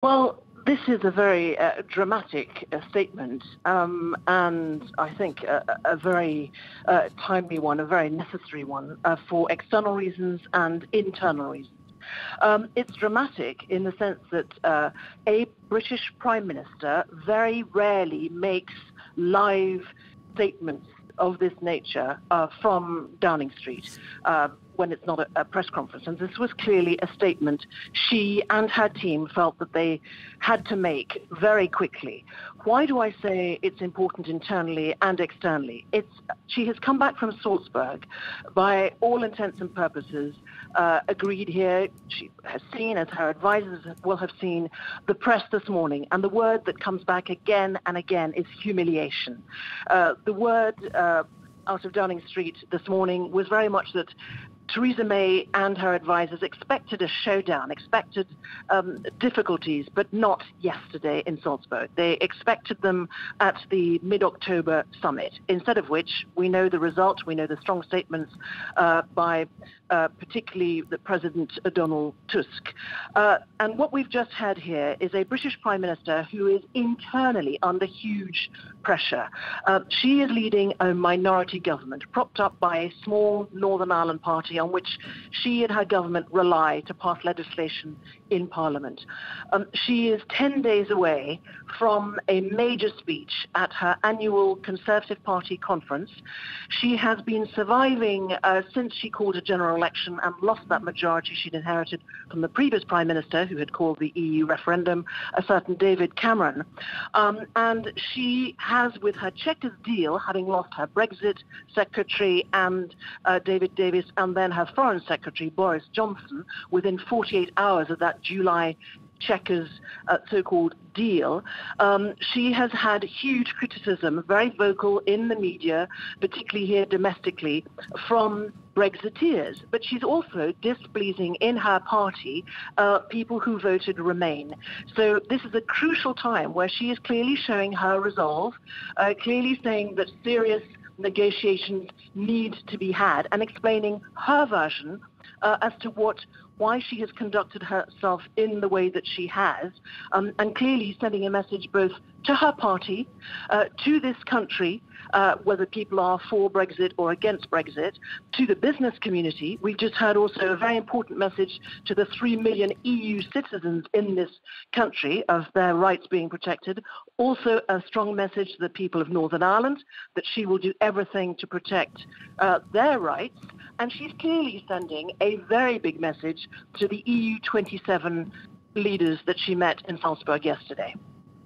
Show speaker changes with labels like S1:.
S1: Well, this is a very dramatic statement, and I think a very timely one, a very necessary one for external reasons and internal reasons. It's dramatic in the sense that a British Prime Minister very rarely makes live statements of this nature from Downing Street when it's not a press conference. And this was clearly a statement she and her team felt that they had to make very quickly. Why do I say it's important internally and externally? She has come back from Salzburg, by all intents and purposes, agreed here. She has seen, as her advisors will have seen, the press this morning, and the word that comes back again and again is humiliation. The word out of Downing Street this morning was very much that Theresa May and her advisors expected a showdown, expected difficulties, but not yesterday in Salzburg. They expected them at the mid-October summit, instead of which we know the result, we know the strong statements by particularly the President Donald Tusk. And what we've just had here is a British Prime Minister who is internally under huge pressure. She is leading a minority government propped up by a small Northern Ireland party on which she and her government rely to pass legislation in Parliament. She is 10 days away from a major speech at her annual Conservative Party conference. She has been surviving since she called a general election and lost that majority she'd inherited from the previous Prime Minister who had called the EU referendum, a certain David Cameron. And she has, with her Chequers deal, having lost her Brexit Secretary and David Davis, and then her Foreign Secretary, Boris Johnson, within 48 hours of that July Chequers so-called deal. She has had huge criticism, very vocal in the media, particularly here domestically, from Brexiteers. But she's also displeasing in her party people who voted Remain. So this is a crucial time where she is clearly showing her resolve, clearly saying that serious negotiations need to be had, and explaining her version as to why she has conducted herself in the way that she has, and clearly sending a message both to her party, to this country, whether people are for Brexit or against Brexit, to the business community. We've just heard also a very important message to the 3 million EU citizens in this country of their rights being protected. Also a strong message to the people of Northern Ireland that she will do everything to protect their rights. And she's clearly sending a very big message to the EU 27 leaders that she met in Salzburg yesterday.